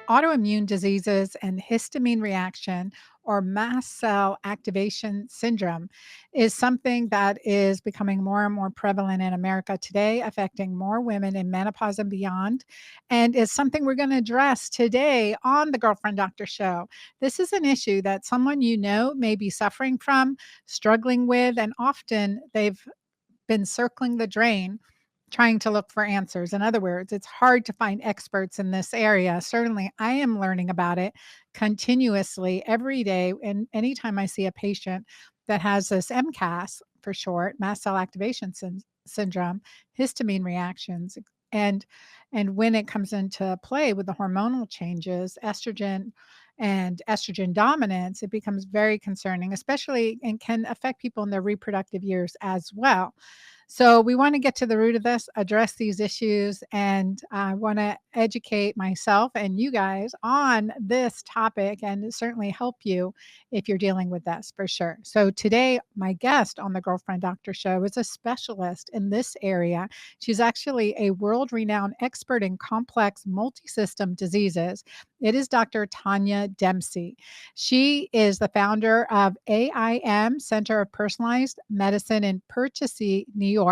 Autoimmune diseases and histamine reaction or mast cell activation syndrome is something that is becoming more and more prevalent in America today, affecting more women in menopause and beyond, and is something we're going to address today on the Girlfriend Doctor Show. This is an issue that someone you know may be suffering from, struggling with, and often they've been circling the drain trying to look for answers. In other words, it's hard to find experts in this area. Certainly, I am learning about it continuously every day. And anytime I see a patient that has this MCAS for short, mast cell activation syndrome, histamine reactions, and and when it comes into play with the hormonal changes, estrogen and estrogen dominance, it becomes very concerning, especially and can affect people in their reproductive years as well. So we want to get to the root of this, address these issues, and I want to educate myself and you guys on this topic and certainly help you if you're dealing with this for sure. So today, my guest on the Girlfriend Doctor Show is a specialist in this area. She's actually a world-renowned expert in complex multi-system diseases. It is Dr. Tania Dempsey. She is the founder of AIM Center of Personalized Medicine in Purchasey, New York.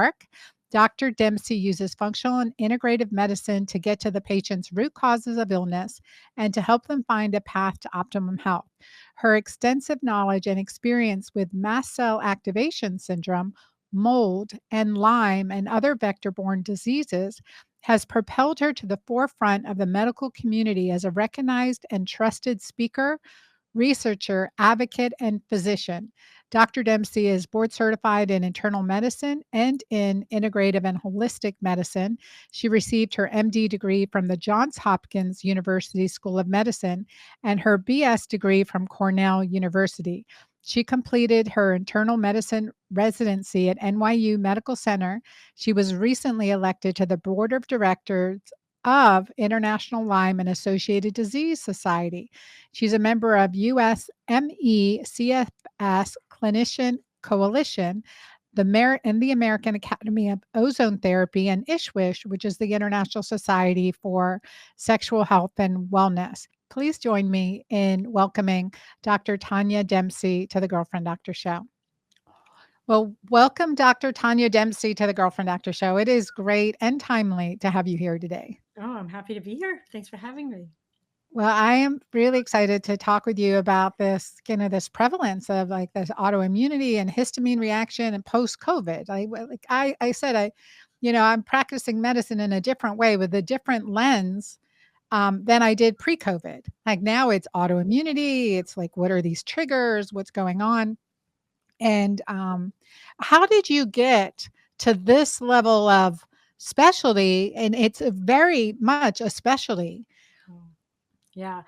Dr. Dempsey uses functional and integrative medicine to get to the patient's root causes of illness and to help them find a path to optimum health. Her extensive knowledge and experience with mast cell activation syndrome, mold, and Lyme and other vector borne diseases has propelled her to the forefront of the medical community as a recognized and trusted speaker, researcher, advocate, and physician. Dr. Dempsey is board certified in internal medicine and in integrative and holistic medicine. She received her MD degree from the Johns Hopkins University School of Medicine and her BS degree from Cornell University. She completed her internal medicine residency at NYU Medical Center. She was recently elected to the board of directors of International Lyme and Associated Disease Society. She's a member of US MECFS Clinician Coalition, and the American Academy of Ozone Therapy, and ISHWISH, which is the International Society for Sexual Health and Wellness. Please join me in welcoming Dr. Tania Dempsey to the Girlfriend Doctor Show. Well, welcome, Dr. Tania Dempsey, to the Girlfriend Doctor Show. It is great and timely to have you here today. Oh, I'm happy to be here. Thanks for having me. Well, I am really excited to talk with you about this prevalence of like this autoimmunity and histamine reaction and post-COVID. I said, I'm practicing medicine in a different way with a different lens than I did pre-COVID. Like now it's autoimmunity. It's like, what are these triggers? What's going on? And how did you get to this level of specialty? And it's a very much a specialty. Oh, yeah.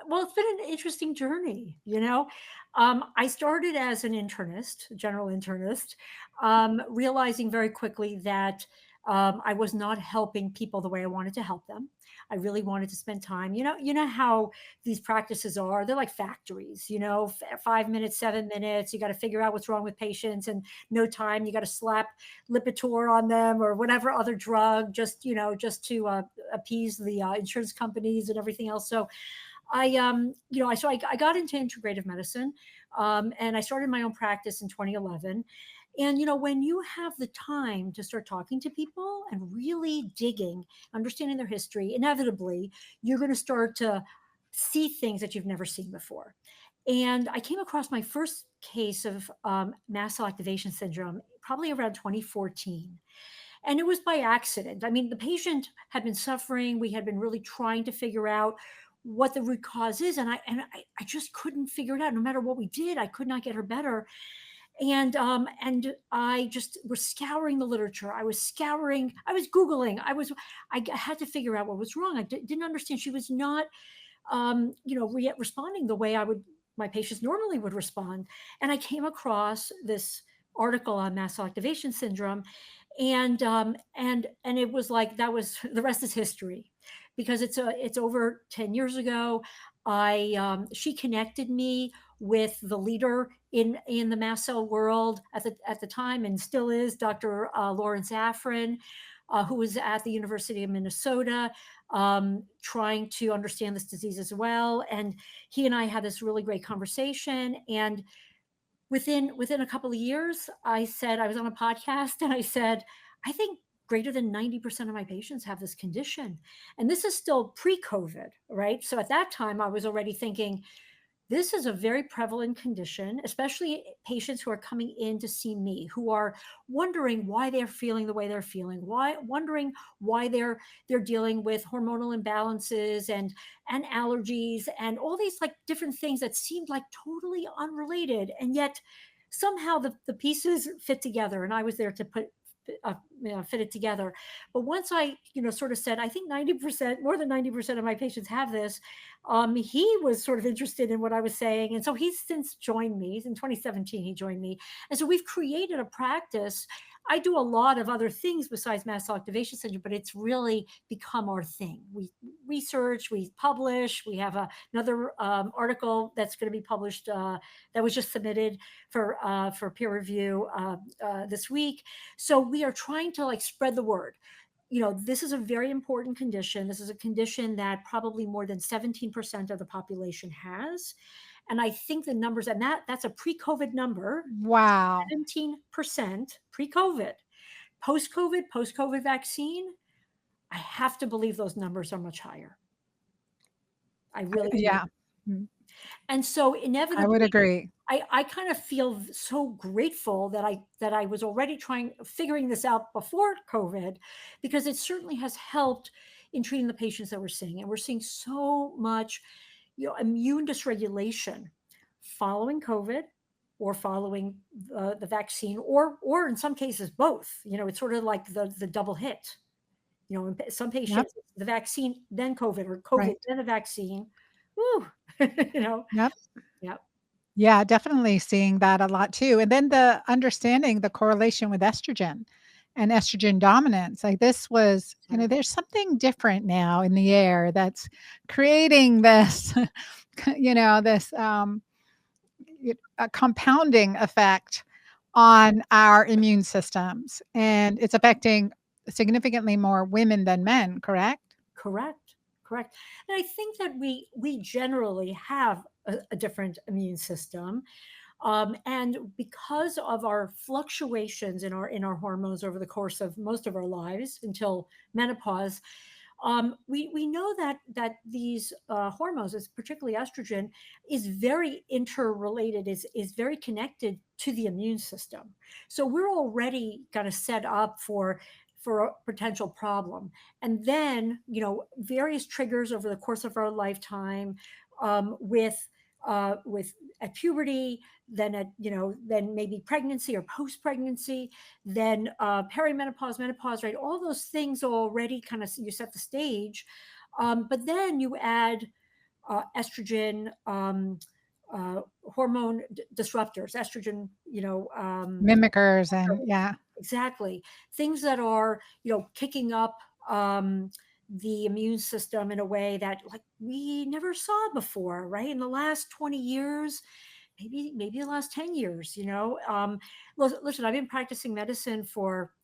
Well, it's been an interesting journey. I started as an internist, general internist, realizing very quickly that I was not helping people the way I wanted to help them. I really wanted to spend time. You know how these practices are. They're like factories. 5 minutes, 7 minutes. You got to figure out what's wrong with patients, and no time. You got to slap Lipitor on them or whatever other drug, just to appease the insurance companies and everything else. So I got into integrative medicine, and I started my own practice in 2011. And when you have the time to start talking to people and really digging, understanding their history, inevitably you're going to start to see things that you've never seen before. And I came across my first case of mast cell activation syndrome probably around 2014. And it was by accident. I mean, the patient had been suffering. We had been really trying to figure out what the root cause is. And I just couldn't figure it out. No matter what we did, I could not get her better. And I just was scouring the literature. I was scouring, I was Googling, I had to figure out what was wrong. Didn't understand. She was not, responding the way my patients normally would respond. And I came across this article on mast cell activation syndrome, and it was like that was the rest is history, because it's over 10 years ago. I She connected me with the leader in the mast cell world at the time, and still is, Dr. Lawrence Afrin. who was at the University of Minnesota, trying to understand this disease as well. And he and I had this really great conversation. And within a couple of years, I said, I was on a podcast and I said, I think greater than 90% of my patients have this condition. And this is still pre-COVID, right? So at that time, I was already thinking, this is a very prevalent condition, especially patients who are coming in to see me, who are wondering why they're feeling the way they're feeling, wondering why they're dealing with hormonal imbalances and allergies and all these like different things that seemed like totally unrelated, and yet somehow the pieces fit together. And I was there to fit it together. But once I, sort of said, I think 90%, more than 90% of my patients have this, he was sort of interested in what I was saying. And so he's since joined me. In 2017, he joined me. And so we've created a practice. I do a lot of other things besides mast cell activation syndrome, but it's really become our thing. We research, we publish, we have another article that's going to be published that was just submitted for peer review this week. So we are trying to like spread the word. This is a very important condition. This is a condition that probably more than 17% of the population has. And I think the numbers, and that's a pre-COVID number, Wow. 17% pre-COVID. Post-COVID vaccine, I have to believe those numbers are much higher. I really do. Yeah. Mm, And so I would inevitably, agree. I kind of feel so grateful that I was already figuring this out before COVID, because it certainly has helped in treating the patients that we're seeing. And we're seeing so much, immune dysregulation following COVID or following the vaccine, or in some cases both. It's sort of like the double hit. In some Yep. patients, the vaccine, then COVID, or COVID, Right. then the vaccine. Woo, you know, Yep. yeah. Yeah, definitely seeing that a lot too. And then the understanding the correlation with estrogen and estrogen dominance. Like this was, there's something different now in the air that's creating this, this a compounding effect on our immune systems. And it's affecting significantly more women than men, correct? Correct, correct. And I think that we generally have a different immune system, and because of our fluctuations in our hormones over the course of most of our lives until menopause, we know that these hormones, is particularly estrogen, is very interrelated, is very connected to the immune system. So we're already kind of set up for a potential problem. And then, various triggers over the course of our lifetime, with at puberty, then then maybe pregnancy or post pregnancy, then perimenopause, menopause, right? All those things already kind of, you set the stage, but then you add estrogen, hormone disruptors, estrogen, Mimickers and yeah. exactly. Things that are, kicking up the immune system in a way that like we never saw before, right? In the last 20 years, maybe the last 10 years, listen, I've been practicing medicine for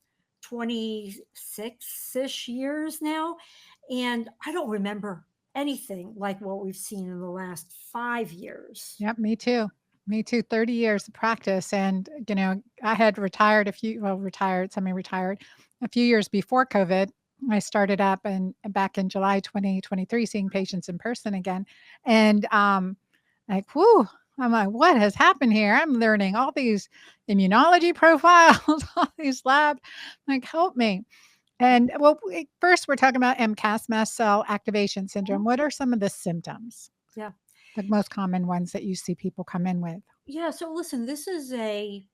26-ish years now, and I don't remember anything like what we've seen in the last 5 years. Yep, me too. Me too. 30 years of practice. And, I had retired semi-retired a few years before COVID. I started up and back in July 2023, seeing patients in person again. And like, whoo, I'm like, what has happened here? I'm learning all these immunology profiles, all these labs. Like, help me. And well, first we're talking about MCAS, mast cell activation syndrome. What are some of the symptoms? Yeah. The most common ones that you see people come in with. Yeah. So listen, this is a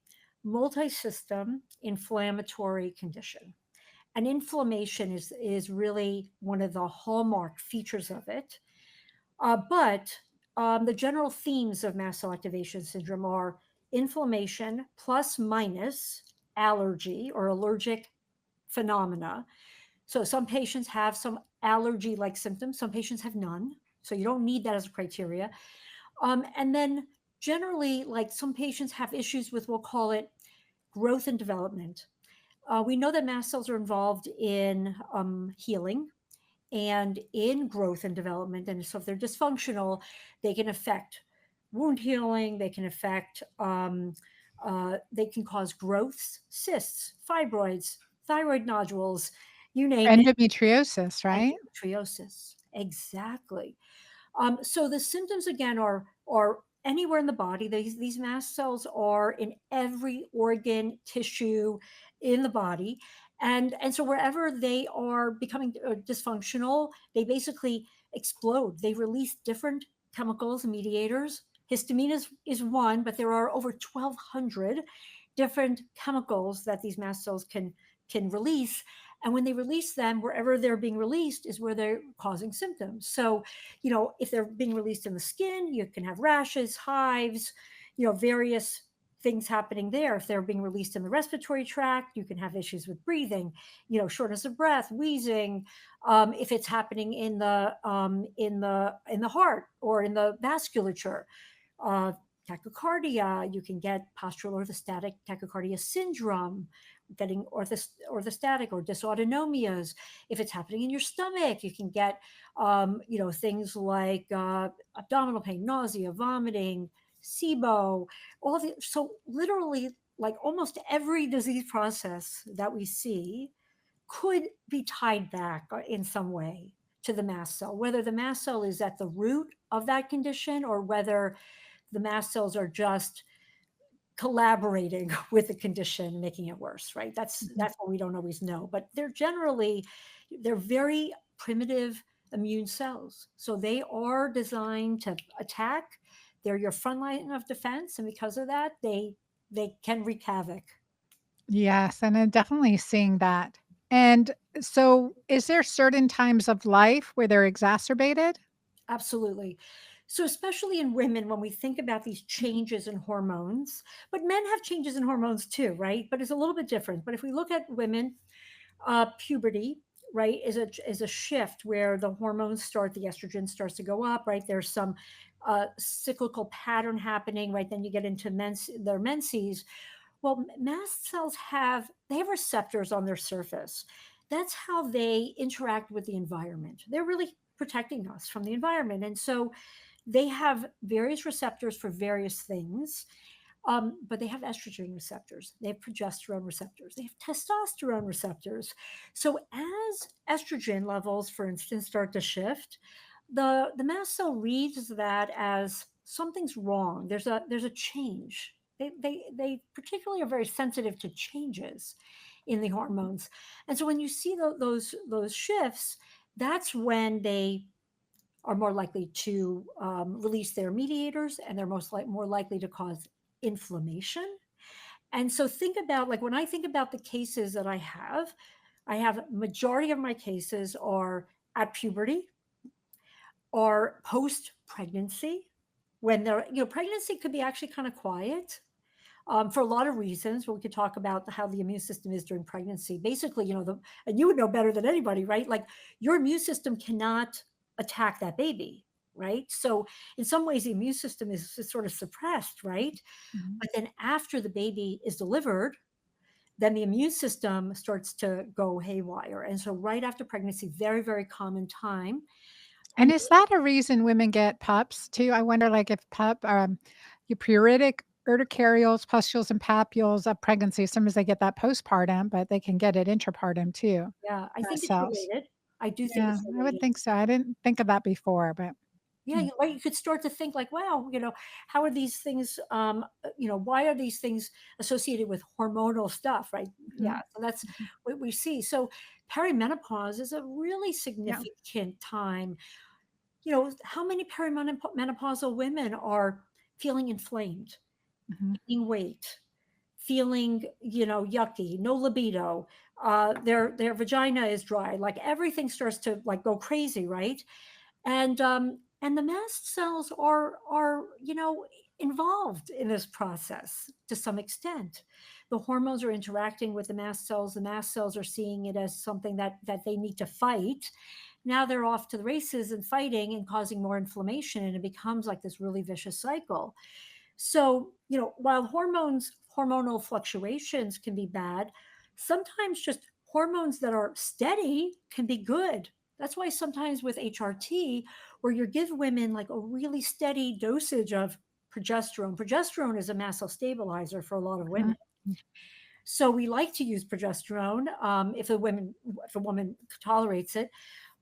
multi-system inflammatory condition. And inflammation is really one of the hallmark features of it. But the general themes of mast cell activation syndrome are inflammation plus minus allergy or allergic phenomena. So some patients have some allergy like symptoms, some patients have none. So you don't need that as a criteria. And then generally, like some patients have issues with, we'll call it growth and development. We know that mast cells are involved in healing and in growth and development. And so if they're dysfunctional, they can affect wound healing, they can affect, they can cause growths, cysts, fibroids, thyroid nodules, you name it, Endometriosis, right? endometriosis. Exactly. So the symptoms again are anywhere in the body. These mast cells are in every organ, tissue in the body, and so wherever they are becoming dysfunctional, they basically explode. They release different chemicals and mediators. Histamine is one, but there are over 1,200 different chemicals that these mast cells can release. And when they release them, wherever they're being released is where they're causing symptoms. So, if they're being released in the skin, you can have rashes, hives, various things happening there. If they're being released in the respiratory tract, you can have issues with breathing, shortness of breath, wheezing. If it's happening in the heart or in the vasculature, uh, tachycardia. You can get postural orthostatic tachycardia syndrome, getting orthostatic or dysautonomias. If it's happening in your stomach, you can get, things like abdominal pain, nausea, vomiting, SIBO, all of it. So literally, like almost every disease process that we see could be tied back in some way to the mast cell, whether the mast cell is at the root of that condition or whether the mast cells are just collaborating with the condition, making it worse, right? Mhm. That's what we don't always know. But they're very primitive immune cells. So they are designed to attack. They're your front line of defense. And because of that, they can wreak havoc. Yes, and I'm definitely seeing that. And so is there certain times of life where they're exacerbated? Absolutely. So, especially in women, when we think about these changes in hormones, but men have changes in hormones too, right? But it's a little bit different. But if we look at women, puberty, right, is a shift where the hormones start, the estrogen starts to go up, right? There's some cyclical pattern happening, right? Then you get into their menses. Well, mast cells they have receptors on their surface. That's how they interact with the environment. They're really protecting us from the environment, and so they have various receptors for various things. But they have estrogen receptors, they have progesterone receptors, they have testosterone receptors. So as estrogen levels, for instance, start to shift, the mast cell reads that as something's wrong. There's a change. They particularly are very sensitive to changes in the hormones, and so when you see those shifts, that's when they are more likely to release their mediators, and they're more likely to cause inflammation. And so think about, like, when I think about the cases that I have majority of my cases are at puberty or post pregnancy, when pregnancy could be actually kind of quiet for a lot of reasons. But we could talk about how the immune system is during pregnancy. Basically, and you would know better than anybody, right? Like, your immune system cannot attack that baby, right? So in some ways, the immune system is sort of suppressed, right? Mhm. But then after the baby is delivered, then the immune system starts to go haywire. And so right after pregnancy, very, very common time. And And is that a reason women get PUPs too? I wonder, like, if your pruritic urticarials, pustules, and papules of pregnancy, sometimes they get that postpartum, but they can get it intrapartum too, yeah, I think mast it's cells. related. I do think Yeah, it's I would related. think so. I didn't think of that before, but Yeah, mm, right. You could start to think like, wow, how are these things, why are these things associated with hormonal stuff, right? Yeah, mhm, so that's mhm. what we see. So perimenopause is a really Yeah, significant time. How many perimenopausal women are feeling inflamed, mhm. gaining weight, feeling, yucky, no libido, their vagina is dry, like everything starts to like go crazy, right? And the mast cells are involved in this process to some extent. The hormones are interacting with the mast cells. The mast cells are seeing it as something that they need to fight. Now they're off to the races and fighting and causing more inflammation, and it becomes like this really vicious cycle. So, while hormonal fluctuations can be bad, sometimes just hormones that are steady can be good. That's why sometimes with HRT, where you give women like a really steady dosage of progesterone is a mast cell stabilizer for a lot of women. Mhm. So we like to use progesterone if a woman tolerates it.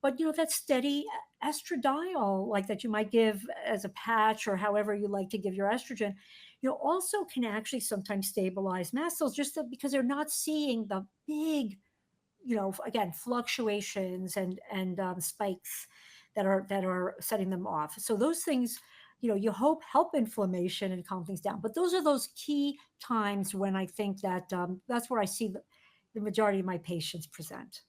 But that steady estradiol, like that you might give as a patch or however you like to give your estrogen, also can actually sometimes stabilize mast cells because they're not seeing the big, again, fluctuations and spikes that are setting them off. So those things, you hope help inflammation and calm things down. But those are those key times when I think that that's where I see the majority of my patients present.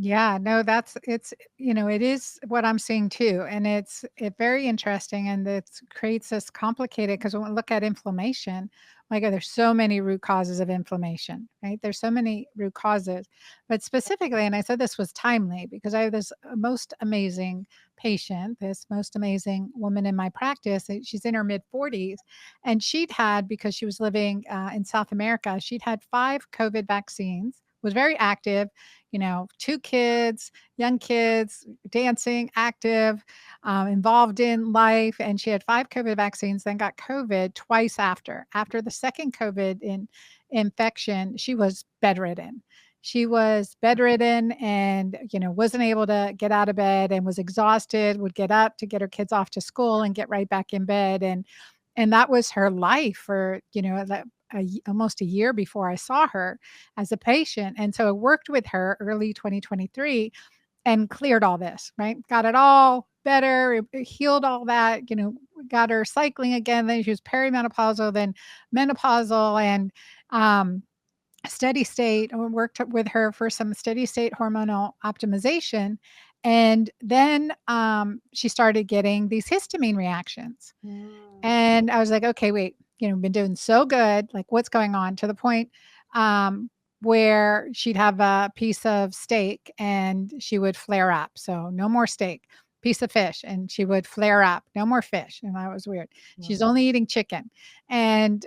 Yeah, no, it is what I'm seeing too. And it's very interesting and it creates this complicated because when we look at inflammation, my God, there's so many root causes of inflammation, right? There's so many root causes. But specifically, and I said this was timely because I have this most amazing patient, this most amazing woman in my practice. She's in her mid 40s, and she'd had, because she was living in South America, she'd had 5 COVID vaccines, was very active, 2 kids, young kids, dancing, active, involved in life. And she had 5 COVID vaccines, then got COVID twice after. After the second infection, she was bedridden. She was bedridden and, wasn't able to get out of bed and was exhausted, would get up to get her kids off to school and get right back in bed. And that was her life for, almost a year before I saw her as a patient. And so I worked with her early 2023 and cleared all this, right? Got it all better, it healed all that, got her cycling again. Then she was perimenopausal, then menopausal, and steady state. I worked with her for some steady state hormonal optimization. And then she started getting these histamine reactions. Mm. And I was like, "Okay, wait, been doing so good, like, what's going on?" To the point, where she'd have a piece of steak and she would flare up, so no more steak. Piece of fish and she would flare up, no more fish, and that was weird. She's only eating chicken, and,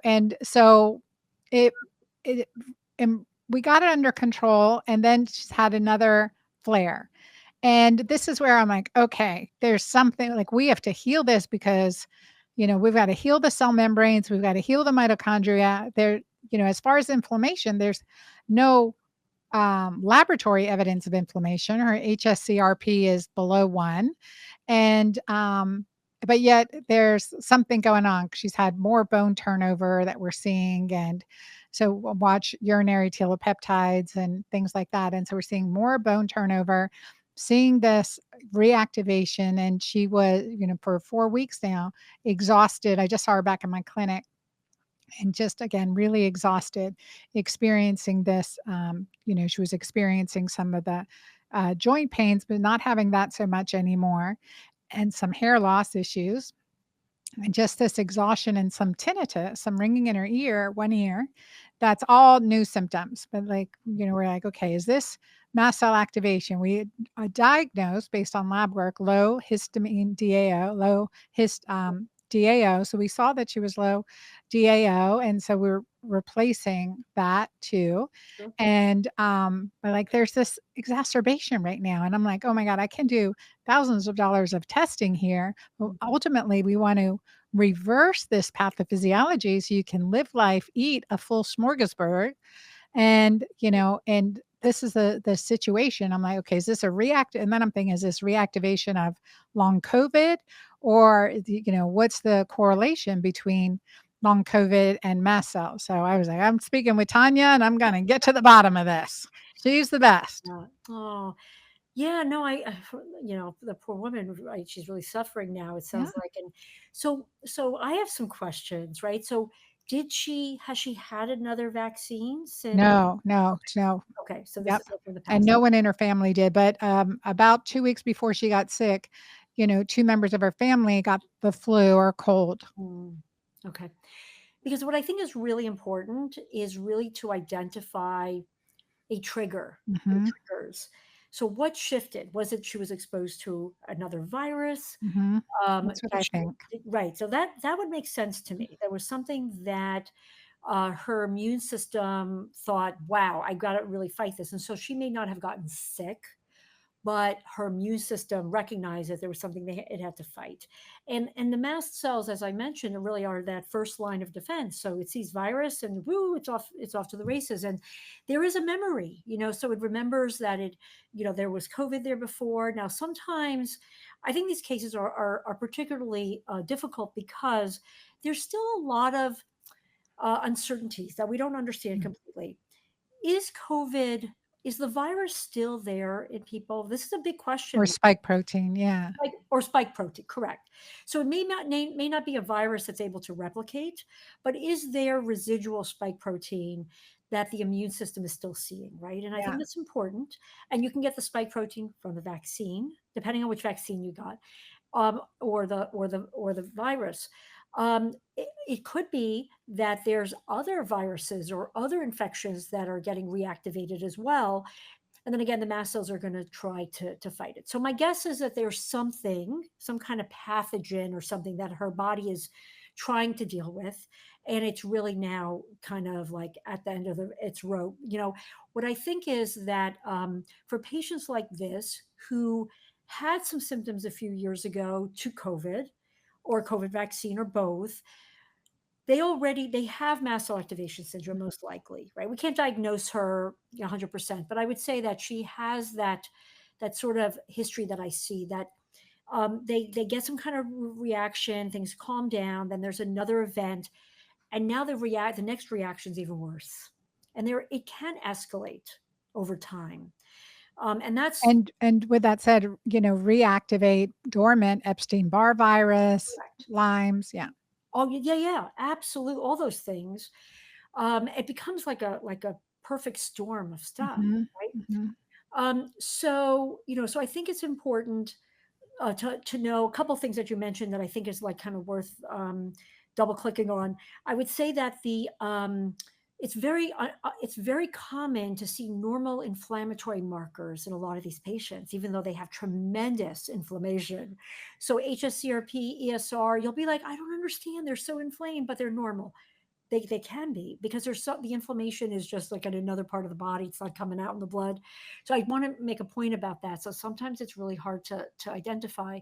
and so it it and we got it under control, and then she's had another flare. And this is where I'm like, okay, there's something like we have to heal this because, we've got to heal the cell membranes, we've got to heal the mitochondria. There, as far as inflammation, there's no laboratory evidence of inflammation. Her HSCRP is below 1. And, but yet there's something going on. She's had more bone turnover that we're seeing. And so watch urinary telepeptides and things like that. And so we're seeing more bone turnover, seeing this reactivation. And she was, for 4 weeks now, exhausted. I just saw her back in my clinic and just again really exhausted, experiencing this. She was experiencing some of the joint pains, but not having that so much anymore, and some hair loss issues, and just this exhaustion and some tinnitus, some ringing in her ear, one ear. That's all new symptoms. But like, we're like, okay, is this mast cell activation? We diagnosed based on lab work, low histamine DAO, low DAO. So we saw that she was low DAO. And so we're replacing that too. Sure. And but like there's this exacerbation right now. And I'm like, oh my God, I can do thousands of dollars of testing here. But ultimately, we want to reverse this pathophysiology so you can live life, eat a full smorgasbord. And, and this is the situation. I'm like, okay, is this a react? And then I'm thinking, is this reactivation of long COVID? Or, what's the correlation between long COVID and mast cells? So I was like, I'm speaking with Tanya and I'm going to get to the bottom of this. She's the best. Yeah. Oh, yeah. No, the poor woman, right? She's really suffering now. It Yeah. sounds like, and so I have some questions, right? So, has she had another vaccine since? No, no, no. Okay, so this Yep, is like from the and past. no one in her family did, but, about 2 weeks before she got sick, 2 members of her family got the flu or cold. Mm, okay, because what I think is really important is really to identify a trigger or Mhm, triggers. So, what shifted? Was it she was exposed to another virus? mhm. That's what I think. Right. So that would make sense to me. There was something that her immune system thought, wow, I got to really fight this. And so she may not have gotten sick, but her immune system recognized that there was something it had to fight. And the mast cells, as I mentioned, really are that first line of defense. So it sees virus and woo, it's off to the races. And there is a memory, so it remembers that there was COVID there before. Now, sometimes I think these cases are particularly difficult because there's still a lot of uncertainties that we don't understand Mm. completely. Is COVID, is the virus still there in people? This is a big Or question. spike protein, yeah. Like, or spike protein, correct. So it may not be a virus that's able to replicate, but is there residual spike protein that the immune system is still seeing, right? And I think Yeah. that's important. And you can get the spike protein from the vaccine, depending on which vaccine you got, or the virus. It could be that there's other viruses or other infections that are getting reactivated as well, and then again, the mast cells are going to try to fight it. So my guess is that there's something, some kind of pathogen or something that her body is trying to deal with, and it's really now kind of like at the end of its rope. What I think is that for patients like this who had some symptoms a few years ago to COVID or COVID vaccine or both, they have mast cell activation syndrome, most likely, right? We can't diagnose her 100%, but I would say that she has that sort of history that I see, that they get some kind of reaction, things calm down, then there's another event, and now the next reaction is even worse, and it can escalate over time, and that's And with that said, reactivate dormant Epstein-Barr virus, correct. Lyme's, yeah. Oh, yeah, yeah, absolutely, all those things. It becomes like a perfect storm of stuff, Mhm, right? mhm. So I think it's important to know a couple things that you mentioned that I think is like kind of worth double clicking on. I would say that it's very common to see normal inflammatory markers in a lot of these patients, even though they have tremendous inflammation. So HSCRP, ESR, you'll be like, I don't understand. They're so inflamed, but they're normal. They can be, because the inflammation is just like in another part of the body. It's not coming out in the blood. So I want to make a point about that. So sometimes it's really hard to identify.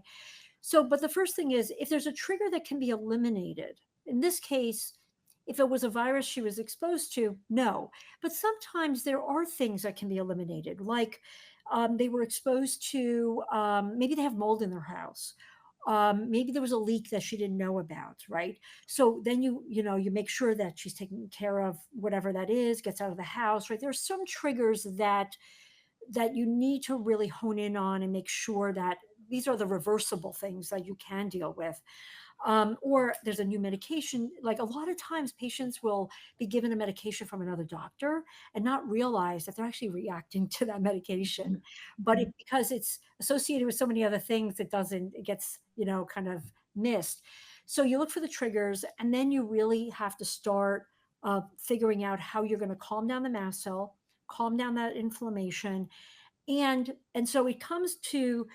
So, but the first thing is, if there's a trigger that can be eliminated, in this case, if it was a virus she was exposed to, no. But sometimes there are things that can be eliminated, like they were exposed to, maybe they have mold in their house. Maybe there was a leak that she didn't know about, right? So then you make sure that she's taking care of whatever that is, gets out of the house, right? There's some triggers that you need to really hone in on and make sure that these are the reversible things that you can deal with. Or there's a new medication. Like, a lot of times patients will be given a medication from another doctor and not realize that they're actually reacting to that medication. Mhm, But mhm. because it's associated with so many other things, it gets, kind of missed. So you look for the triggers, and then you really have to start figuring out how you're going to calm down the mast cell, calm down that inflammation, and so it comes to,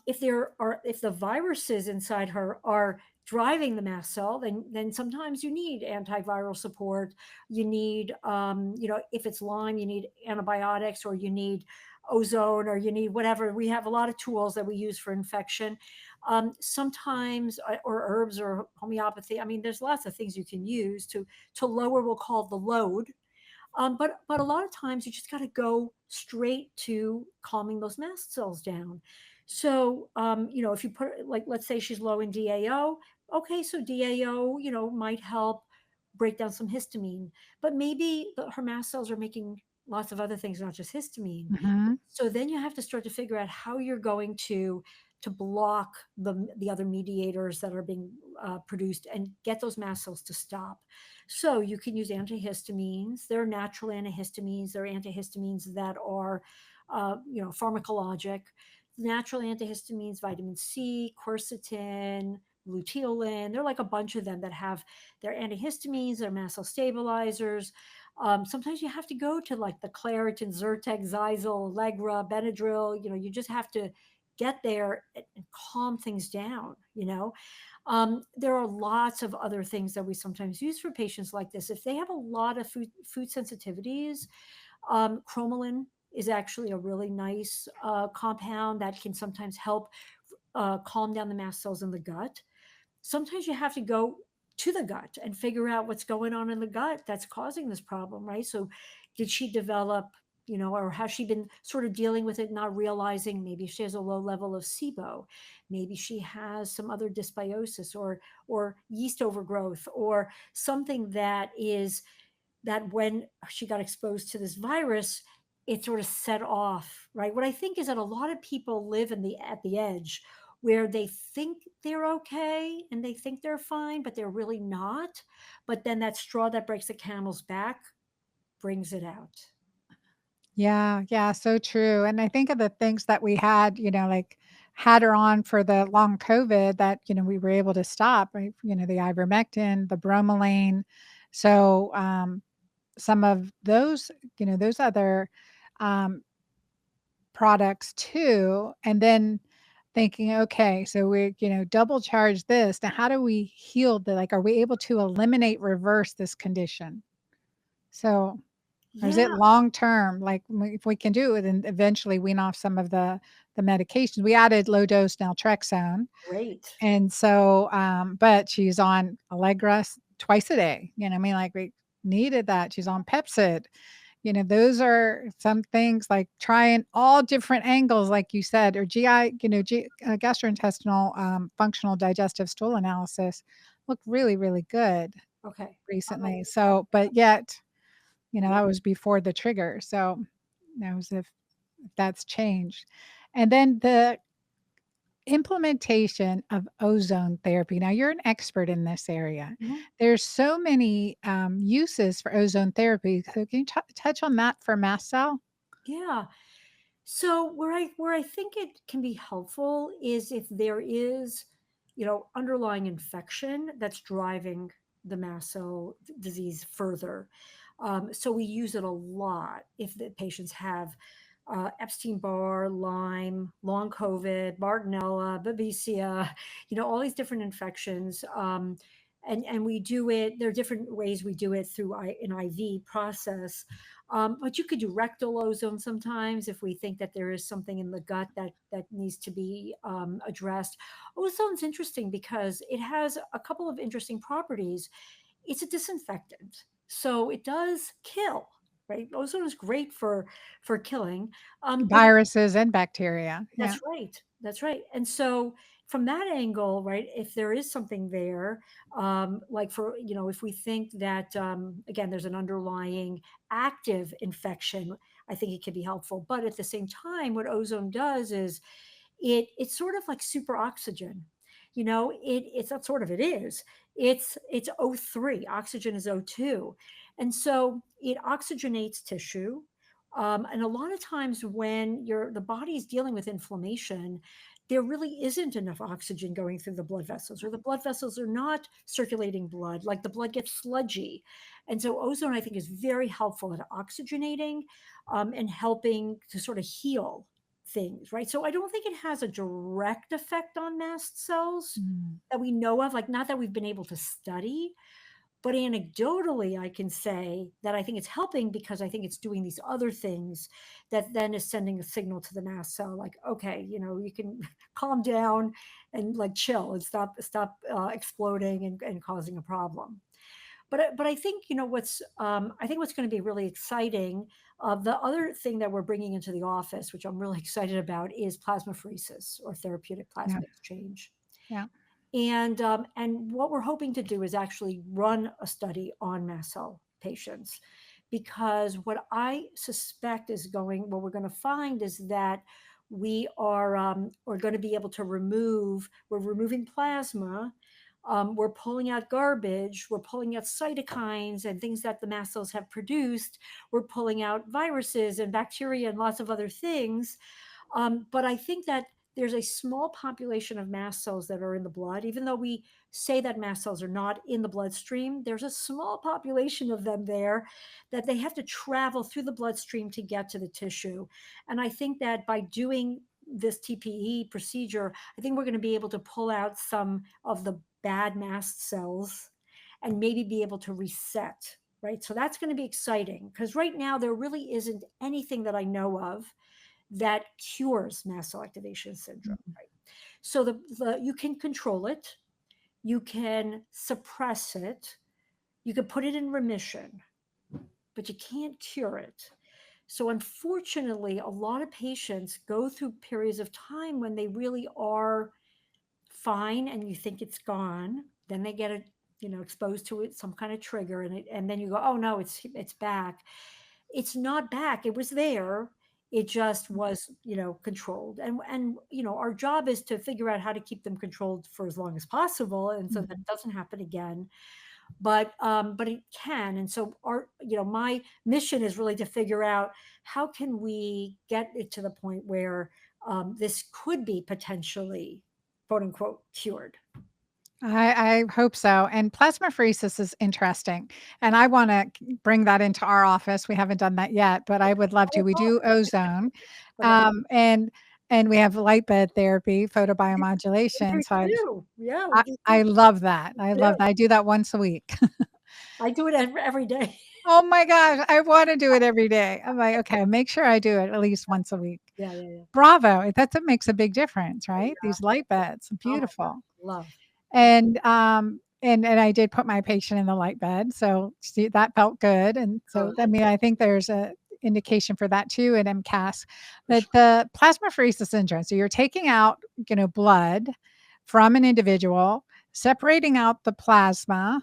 if the viruses inside her are driving the mast cell, then sometimes you need antiviral support. You need, if it's Lyme, you need antibiotics, or you need ozone, or you need whatever. We have a lot of tools that we use for infection. Sometimes, or herbs or homeopathy. I mean, there's lots of things you can use to lower, we'll call it, the load. But a lot of times you just got to go straight to calming those mast cells down. So, if you put, like, let's say she's low in DAO, okay, so DAO, might help break down some histamine, but maybe her mast cells are making lots of other things, not just histamine. Mhm. So then you have to start to figure out how you're going to block the other mediators that are being produced, and get those mast cells to stop. So you can use antihistamines. There are natural antihistamines. There are antihistamines that are, pharmacologic. Natural antihistamines: vitamin C, quercetin, luteolin. There are like a bunch of them that have their antihistamines, their mast cell stabilizers. Sometimes you have to go to like the Claritin, Zyrtec, Zysel, Allegra, Benadryl. You just have to get there and calm things down, you know? There are lots of other things that we sometimes use for patients like this. If they have a lot of food sensitivities, cromolyn is actually a really nice compound that can sometimes help calm down the mast cells in the gut. Sometimes you have to go to the gut and figure out what's going on in the gut that's causing this problem, right? So, did she develop, or has she been sort of dealing with it, not realizing maybe she has a low level of SIBO, maybe she has some other dysbiosis or yeast overgrowth or something that is that when she got exposed to this virus, it sort of set off, right? What I think is that a lot of people live in the at the edge where they think they're okay and they think they're fine, but they're really not. But then that straw that breaks the camel's back brings it out. Yeah, yeah, so true, and I think of the things that we had, like, had her on for the long COVID that, we were able to stop, right? The ivermectin, the bromelain. So, some of those, those other, um, products too, and then thinking, "Okay, so we, double charge this. Now how do we heal are we able to eliminate, reverse this condition?" So or is Yeah, it long term? Like, if we can do it and eventually wean off some of the medications. We added low dose naltrexone, great. and so, but she's on Allegra twice a day. I mean, like, we needed that. She's on Pepcid. Those are some things like trying all different angles, like you said, or GI, gastrointestinal functional digestive stool analysis looked really, really good Okay. recently. So, but yet, Yeah. that was before the trigger, so knows if that's changed. And then the implementation of ozone therapy. Now, you're an expert in this area. Mhm. There's so many uses for ozone therapy. So, can you touch on that for mast cell? Yeah. So where I think it can be helpful is if there is, underlying infection that's driving the mast cell disease further. So we use it a lot if the patients have Epstein-Barr, Lyme, long COVID, Bartonella, Babesia, all these different infections. And we do it. There are different ways we do it through an IV process, but you could do rectal ozone sometimes if we think that there is something in the gut that needs to be addressed. Ozone's interesting because it has a couple of interesting properties. It's a disinfectant, so it does kill. Right, ozone is great for killing, but Viruses and bacteria. Yeah. that's right. That's right. And so from that angle, right, if there is something there, like if we think that, again, there's an underlying active infection, I think it can be helpful. But at the same time, what ozone does is it's sort of like super oxygen. It's not sort of, it is. It's O3. Oxygen is O2. And so it oxygenates tissue. And a lot of times when the body is dealing with inflammation, there really isn't enough oxygen going through the blood vessels, or the blood vessels are not circulating blood, like the blood gets sludgy. And so ozone, I think, is very helpful at oxygenating and helping to sort of heal things, right? So I don't think it has a direct effect on mast cells Mm. that we know of, like not that we've been able to study, but anecdotally, I can say that I think it's helping because I think it's doing these other things that then is sending a signal to the mast cell, like, okay, you can calm down and like chill and stop exploding and causing a problem. But I think I think what's going to be really exciting. The other thing that we're bringing into the office, which I'm really excited about, is plasmapheresis or therapeutic Yeah. plasma exchange. Yeah. And what we're hoping to do is actually run a study on mast cell patients, because what I suspect what we're going to find is that we're going to be able to we're removing plasma, we're pulling out garbage, we're pulling out cytokines and things that the mast cells have produced, we're pulling out viruses and bacteria and lots of other things. But I think that there's a small population of mast cells that are in the blood. Even though we say that mast cells are not in the bloodstream, there's a small population of them there that they have to travel through the bloodstream to get to the tissue. And I think that by doing this TPE procedure, I think we're going to be able to pull out some of the bad mast cells and maybe be able to reset, right? So that's going to be exciting because right now there really isn't anything that I know of that cures mast cell activation syndrome, right? So the you can control it, you can suppress it, you can put it in remission, but you can't cure it. So, unfortunately, a lot of patients go through periods of time when they really are fine and you think it's gone. Then they get exposed to it, some kind of trigger, and then you go, oh no, it's back. It's not back. It was there. It just was, controlled. And our job is to figure out how to keep them controlled for as long as possible, and so that Mhm. it doesn't happen again. But it can. And so my mission is really to figure out how can we get it to the point where this could be potentially quote unquote cured. I hope so. And plasmapheresis is interesting. And I want to bring that into our office. We haven't done that yet, but I would love to. We do ozone, Okay. um, and and we have light bed therapy, We photobiomodulation. do So too. Yeah, we I, do too. I love that. I Yeah, love that. I do that once a week. I do it every day. Oh my gosh, I want to do it every day. I'm like, okay, make sure I do it at least once a week. Yeah, yeah, yeah. Bravo. That's what makes a big difference, Oh, right? yeah. These light beds, Oh my beautiful. God. Love. Yeah. And I did put my patient in the light bed, so see, that felt good, and so, Good. I mean, I think there's a indication for that too in MCAS. For But sure. the plasmapheresis syndrome, so you're taking out, blood from an individual, separating out the plasma,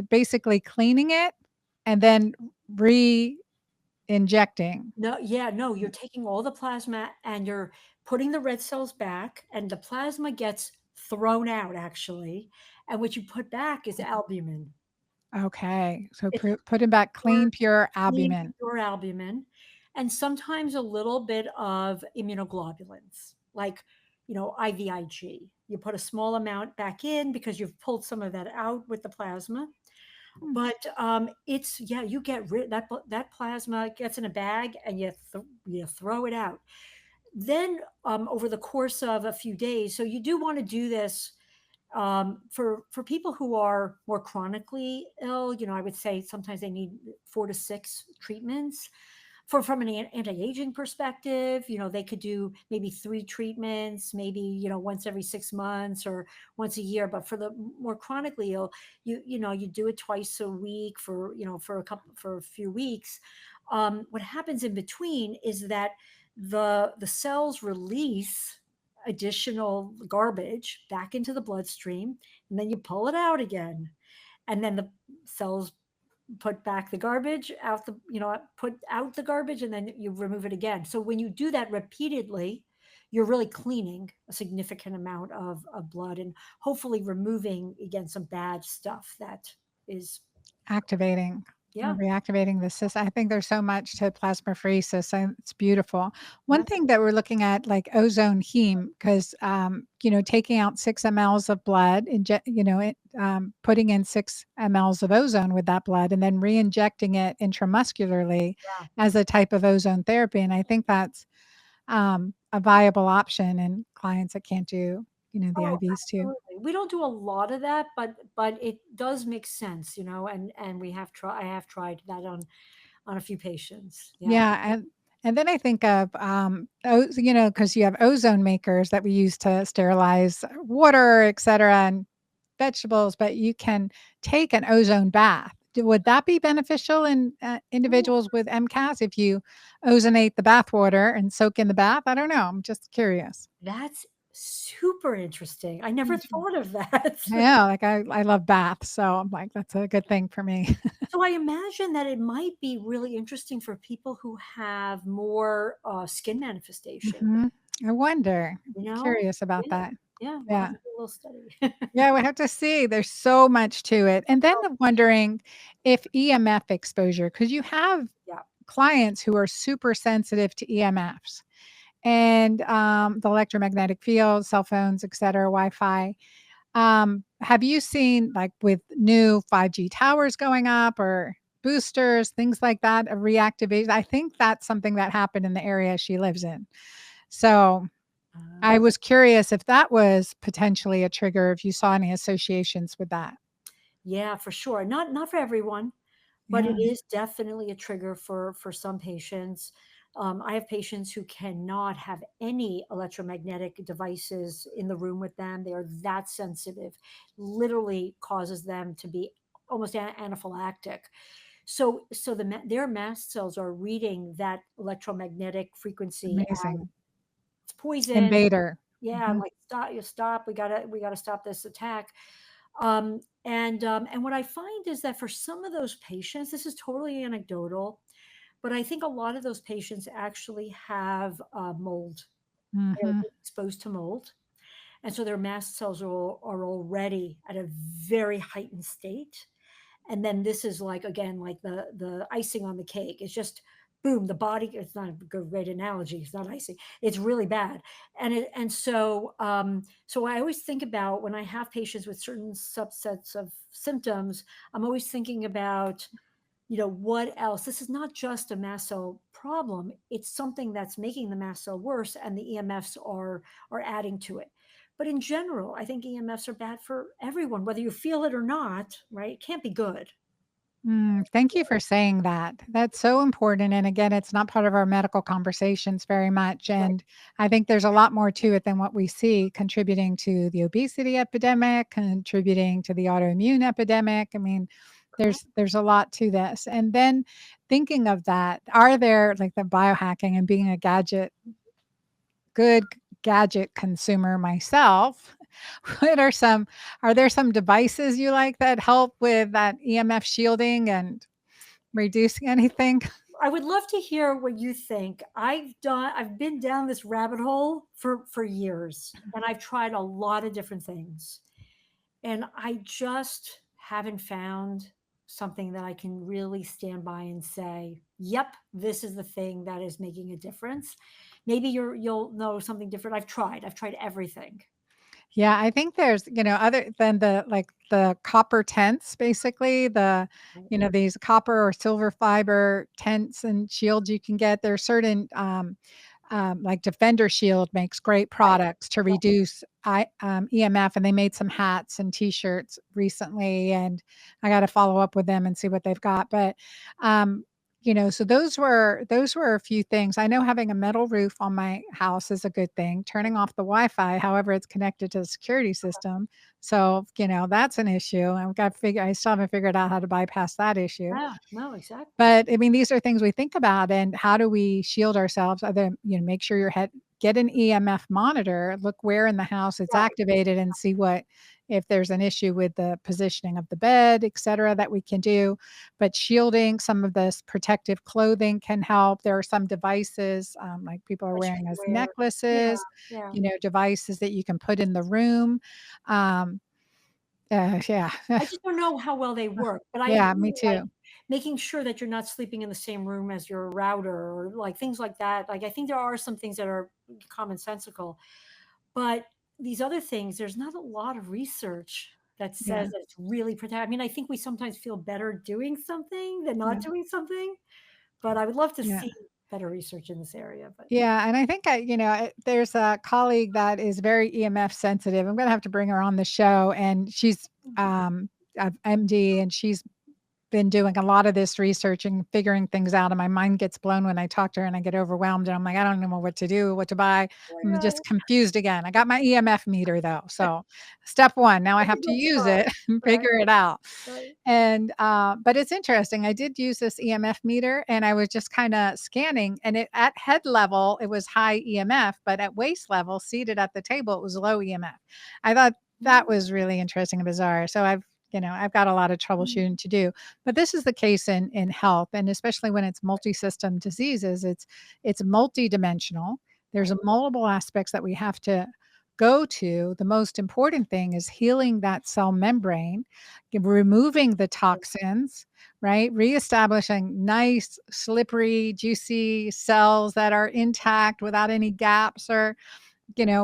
basically cleaning it, and then re-injecting. No, yeah, no, you're taking all the plasma and you're putting the red cells back, and the plasma gets thrown out actually. And what you put back is albumin. Okay, so It's putting back pure, clean, pure clean, albumin. pure albumin, and sometimes a little bit of immunoglobulins, like, IVIG. You put a small amount back in because you've pulled some of that out with the plasma. Mm, But it's yeah, you get rid that plasma gets in a bag and you throw it out. Then over the course of a few days, so you do want to do this for people who are more chronically ill. I would say sometimes they need 4 to 6 treatments. From an anti-aging perspective, they could do maybe 3 treatments, maybe once every 6 months or once a year. But for the more chronically ill, you do it twice a week for a few weeks. What happens in between is that the cells release additional garbage back into the bloodstream, and then you pull it out again, and then the cells put back the garbage out put out the garbage, and then you remove it again. So when you do that repeatedly, you're really cleaning a significant amount of blood and hopefully removing again some bad stuff that is. activating or Yeah, reactivating the system. I think there's so much to plasmapheresis, and it's beautiful. yeah, One thing that we're looking at, like ozone heme, because taking out 6 mLs of blood, putting in 6 mLs of ozone with that blood, and then re-injecting it intramuscularly yeah. as a type of ozone therapy. And I think that's a viable option in clients that can't do, the Oh, IVs too. absolutely. We don't do a lot of that, but it does make sense, and I have tried that on a few patients. Yeah. Yeah, and then I think of, because you have ozone makers that we use to sterilize water, et cetera, and vegetables, but you can take an ozone bath. Would that be beneficial in individuals with MCAS if you ozonate the bath water and soak in the bath? I don't know. I'm just curious. That's super interesting. I never Mhm. thought of that. Yeah, like I love baths, so I'm like, that's a good thing for me. So I imagine that it might be really interesting for people who have more skin manifestation. Mhm. I wonder. You know? Curious about Yeah, that. yeah. We'll have Yeah. to do a little study. Yeah, we have to see. There's so much to it. And then Oh, I'm wondering if EMF exposure, because you have yeah. clients who are super sensitive to EMFs and the electromagnetic field, cell phones, et cetera, Wi-Fi. Have you seen, like with new 5G towers going up or boosters, things like that, a reactivation? I think that's something that happened in the area she lives in. So, I Uh, was curious if that was potentially a trigger, if you saw any associations with that. yeah, for sure. Not for everyone, but it Yeah, is definitely a trigger for some patients. I have patients who cannot have any electromagnetic devices in the room with them. They are that sensitive, literally causes them to be almost anaphylactic. So their mast cells are reading that electromagnetic frequency as amazing. it's poison. Invader. Yeah, Mhm. like stop. We gotta stop this attack. And what I find is that for some of those patients, this is totally anecdotal, but I think a lot of those patients actually have mold. They're Mhm. exposed to mold, and so their mast cells are already at a very heightened state. And then this is like again like the icing on the cake. It's just boom, the body. It's not a good great analogy. It's not icing. It's really bad. And so I always think about when I have patients with certain subsets of symptoms. I'm always thinking about what else. This is not just a mast cell problem. It's something that's making the mast cell worse, and the EMFs are adding to it. But in general, I think EMFs are bad for everyone, whether you feel it or not, right? It can't be good. Thank you for saying that. That's so important, and again, it's not part of our medical conversations very much, Right. and I think there's a lot more to it than what we see contributing to the obesity epidemic, contributing to the autoimmune epidemic. I mean, Correct. there's a lot to this, and then thinking of that, are there like the biohacking and being a good gadget consumer myself, what are there some devices you like that help with that EMF shielding and reducing anything? I would love to hear what you think. I've been down this rabbit hole for years, and I've tried a lot of different things. And I just haven't found something that I can really stand by and say, "Yep, this is the thing that is making a difference." Maybe you'll know something different. I've tried everything. Yeah, I think there's, other than the copper tents, basically, Right. these copper or silver fiber tents and shields you can get. There are certain, like Defender Shield makes great Right. products to Right. reduce EMF, and they made some hats and T-shirts recently, and I got to follow up with them and see what they've got. But so those were a few things. I know having a metal roof on my house is a good thing. Turning off the Wi-Fi, however, it's connected to the security system, so that's an issue. I still haven't figured out how to bypass that issue. Yeah. No, exactly. But, I mean, these are things we think about, and how do we shield ourselves? Other make sure your head get an EMF monitor, look where in the house it's Right. activated and see what if there's an issue with the positioning of the bed, etcetera, that we can do. But shielding, some of this protective clothing can help. There are some devices, like people are That you wearing can as wear. Yeah. necklaces, Yeah. devices that you can put in the room. Um, yeah. I just don't know how well they work, but I Yeah, me agree, like, too. making sure that you're not sleeping in the same room as your router or, like, things like that. Like, I think there are some things that are commonsensical, but these other things, there's not a lot of research that Yeah, says that it's really protect. I mean, I think we sometimes feel better doing something than not yeah, doing something, but I would love to yeah. see better research in this area, but Yeah, and I think there's a colleague that is very EMF sensitive. I'm gonna have to bring her on the show, and she's a MD, and she's been doing a lot of this research and figuring things out, and my mind gets blown when I talk to her and I get overwhelmed and I'm like, I don't know what to do, what to buy. oh my I'm god, just confused again. I got my EMF meter though. So step one, now I that's a have to good use start, it and right? figure it out. Right. And but it's interesting. I did use this EMF meter and I was just kind of scanning, and it at head level it was high EMF, but at waist level, seated at the table, it was low EMF. I thought that Mm, was really interesting and bizarre. So I've got a lot of mm, troubleshooting to do. But this is the case in health, and especially when it's multi-system diseases, it's multidimensional. There's right. a multiple aspects that we have to go to. The most important thing is healing that cell membrane, removing the toxins, right? Reestablishing nice, slippery, juicy cells that are intact without any gaps or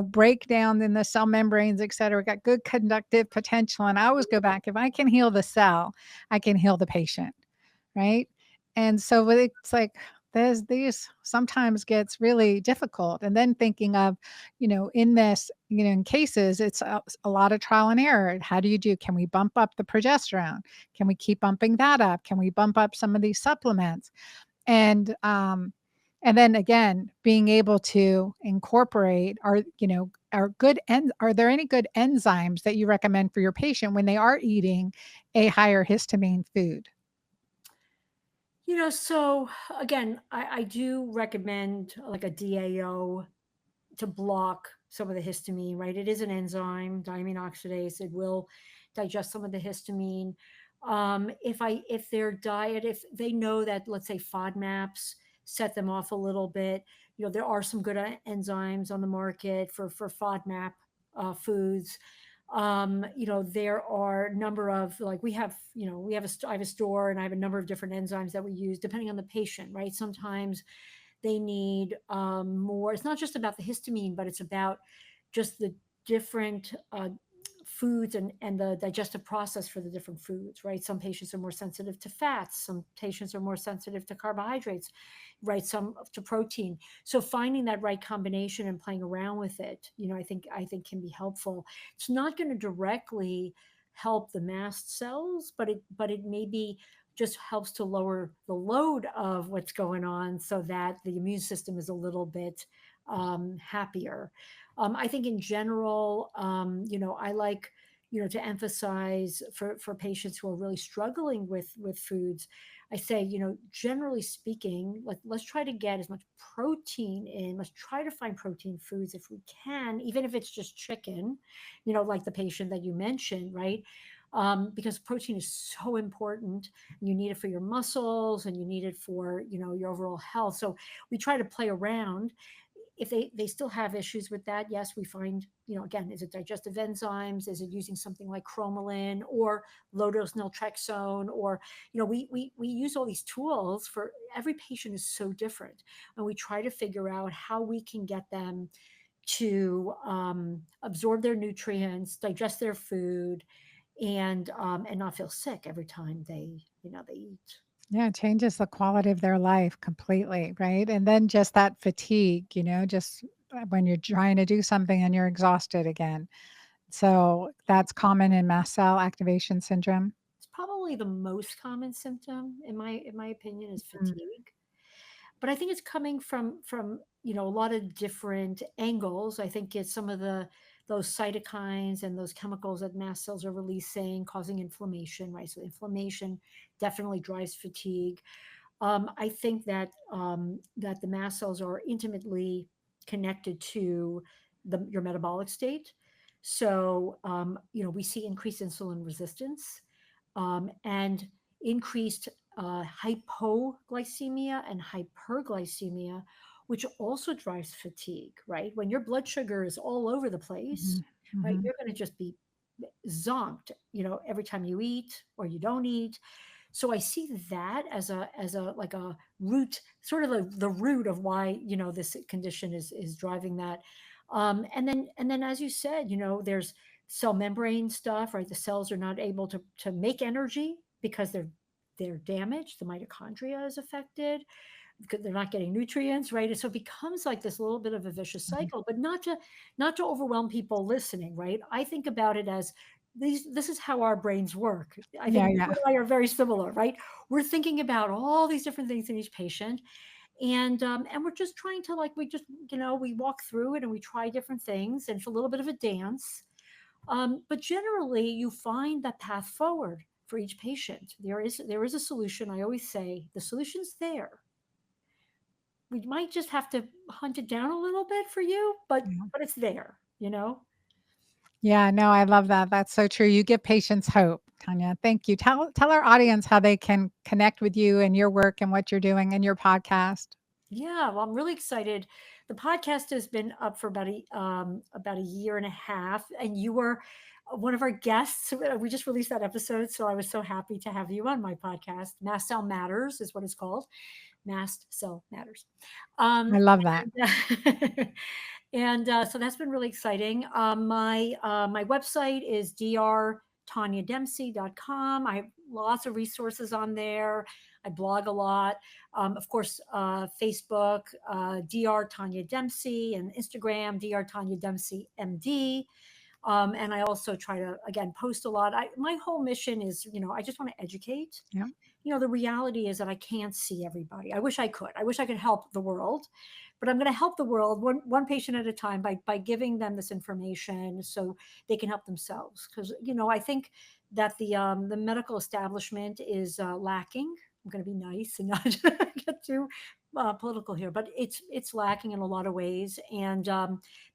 breakdown in the cell membranes, et cetera, got good conductive potential. And I always go back, if I can heal the cell, I can heal the patient, right? And so it's like, these sometimes gets really difficult. And then thinking of, in this, in cases, it's a lot of trial and error. How do you do? Can we bump up the progesterone? Can we keep bumping that up? Can we bump up some of these supplements? And and then again, being able to incorporate are there any good enzymes that you recommend for your patient when they are eating a higher histamine food? So again, I do recommend like a DAO to block some of the histamine, right? It is an enzyme, diamine oxidase. It will digest some of the histamine. If their diet, if they know that, let's say, FODMAPs set them off a little bit, there are some good enzymes on the market for FODMAP foods. There are a number of, like, I have a store, and I have a number of different enzymes that we use depending on the patient, right? Sometimes they need more. It's not just about the histamine, but it's about just the different foods and the digestive process for the different foods, right? Some patients are more sensitive to fats, some patients are more sensitive to carbohydrates, right? Some to protein. So finding that right combination and playing around with it, I think can be helpful. It's not going to directly help the mast cells, but it maybe just helps to lower the load of what's going on so that the immune system is a little bit happier. I think in general, I like, to emphasize for patients who are really struggling with foods. I say, generally speaking, let's try to get as much protein in. Let's try to find protein foods if we can, even if it's just chicken, like the patient that you mentioned, right? Because protein is so important. You need it for your muscles, and you need it for, your overall health. So we try to play around. If they still have issues with that, yes, we find, again, is it digestive enzymes, is it using something like chromalin or low dose naltrexone, or, we use all these tools. For every patient is so different, and we try to figure out how we can get them to absorb their nutrients, digest their food, and not feel sick every time they eat. Yeah, it changes the quality of their life completely, right? And then just that fatigue, just when you're trying to do something and you're exhausted again. So that's common in mast cell activation syndrome. It's probably the most common symptom, in my opinion, is Mm. fatigue. But I think it's coming from a lot of different angles. I think it's some of those cytokines and those chemicals that mast cells are releasing, causing inflammation, right? So inflammation definitely drives fatigue. I think that the mast cells are intimately connected to your metabolic state. So we see increased insulin resistance, and increased hypoglycemia and hyperglycemia, which also drives fatigue, right? When your blood sugar is all over the place, Mhm, right, mhm. you're going to just be zonked, every time you eat or you don't eat. So I see that as a like a root, sort of the root of why, this condition is driving that. And then as you said, there's cell membrane stuff, right? The cells are not able to make energy because they're damaged. The mitochondria is affected because they're not getting nutrients, right? And so it becomes like this little bit of a vicious Mhm. cycle, but not to overwhelm people listening, right? I think about it as this is how our brains work. I Yeah, think you yeah. and I are very similar, right? We're thinking about all these different things in each patient, and we're just trying to, like, we walk through it and we try different things, and it's a little bit of a dance. But generally, you find that path forward for each patient. There is a solution. I always say the solution's there. We might just have to hunt it down a little bit for you, Yeah. but it's there. Yeah, no, I love that. That's so true. You give patients hope, Tanya. Thank you. Tell our audience how they can connect with you and your work and what you're doing and your podcast. Yeah, well, I'm really excited. The podcast has been up for about a year and a half, and you were one of our guests. We just released that episode, so I was so happy to have you on my podcast. Mast Cell Matters is what it's called. Mast Cell Matters. I love that. And, so that's been really exciting. My website is dr taniadempsey.com. I have lots of resources on there. I blog a lot. Of course, Facebook, Dr. Tania Dempsey, and Instagram, Dr. Tania Dempsey MD. And I also try to, again, post a lot. My whole mission is, I just want to educate. Yeah. The reality is that I can't see everybody. I wish I could. I wish I could help the world, but I'm going to help the world one patient at a time by giving them this information so they can help themselves. Because I think that the medical establishment is lacking. I'm going to be nice and not get too political here, but it's lacking in a lot of ways, and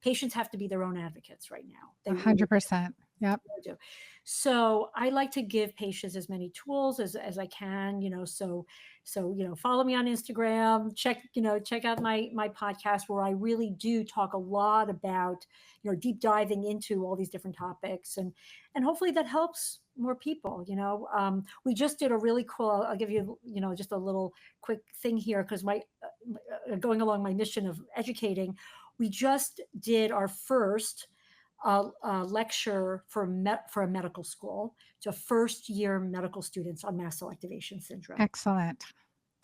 patients have to be their own advocates right now. They really 100%. Yep. do. So I like to give patients as many tools as I can, so follow me on Instagram, check out my podcast, where I really do talk a lot about, deep diving into all these different topics, and hopefully that helps more people. We just did a really cool, I'll give you, just a little quick thing here, because going along my mission of educating, we just did our first lecture for a medical school to first-year medical students on mast cell activation syndrome. Excellent.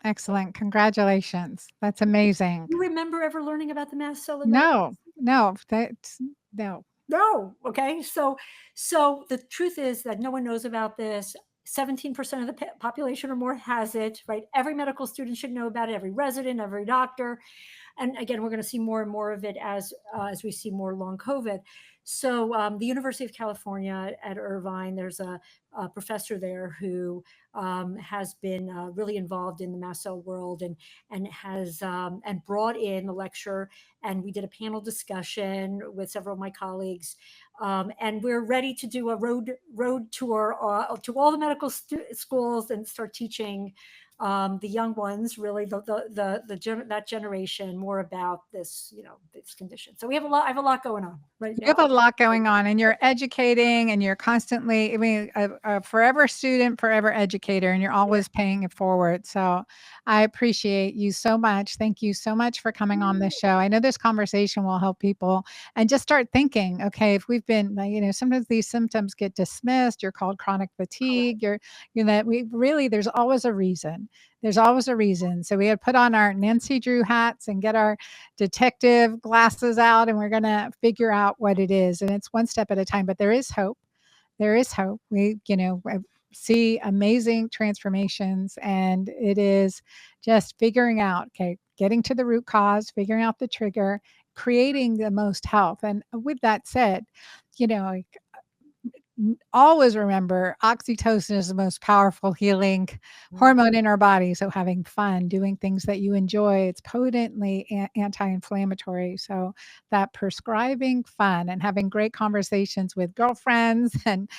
Excellent. Congratulations. That's amazing. You remember ever learning about the mast cell? No. No. Okay. So the truth is that no one knows about this. 17% of the population or more has it, right? Every medical student should know about it, every resident, every doctor. And again, we're going to see more and more of it as we see more long COVID. So the University of California at Irvine, there's a professor there who has been really involved in the mast cell world, and has and brought in the lecture, and we did a panel discussion with several of my colleagues, and we're ready to do a road tour to all the medical schools and start teaching the young ones, really that generation, more about this, this condition. So I have a lot going on right now. You have a lot going on, and you're educating, and you're constantly, a forever student, forever educator, and you're always paying it forward. So I appreciate you so much. Thank you so much for coming on this show. I know this conversation will help people and just start thinking, okay, if we've been, sometimes these symptoms get dismissed, you're called chronic fatigue, there's always a reason. There's always a reason. So we had put on our Nancy Drew hats and get our detective glasses out, and we're going to figure out what it is. And it's one step at a time, but there is hope. There is hope. We, see amazing transformations, and it is just figuring out, okay, getting to the root cause, figuring out the trigger, creating the most health. And with that said, always remember, oxytocin is the most powerful healing hormone in our body. So having fun, doing things that you enjoy, it's potently anti-inflammatory. So that prescribing fun and having great conversations with girlfriends and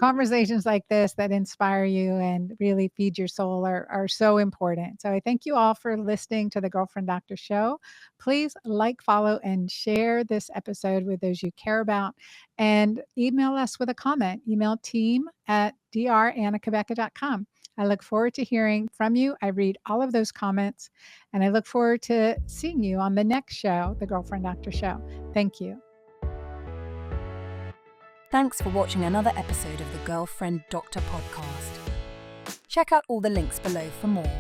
conversations like this that inspire you and really feed your soul are so important. So I thank you all for listening to the Girlfriend Doctor Show. Please like, follow, and share this episode with those you care about. And email us with a comment. Email team@drannacabeca.com. I look forward to hearing from you. I read all of those comments, and I look forward to seeing you on the next show, the Girlfriend Doctor Show. Thank you. Thanks for watching another episode of the Girlfriend Doctor podcast. Check out all the links below for more.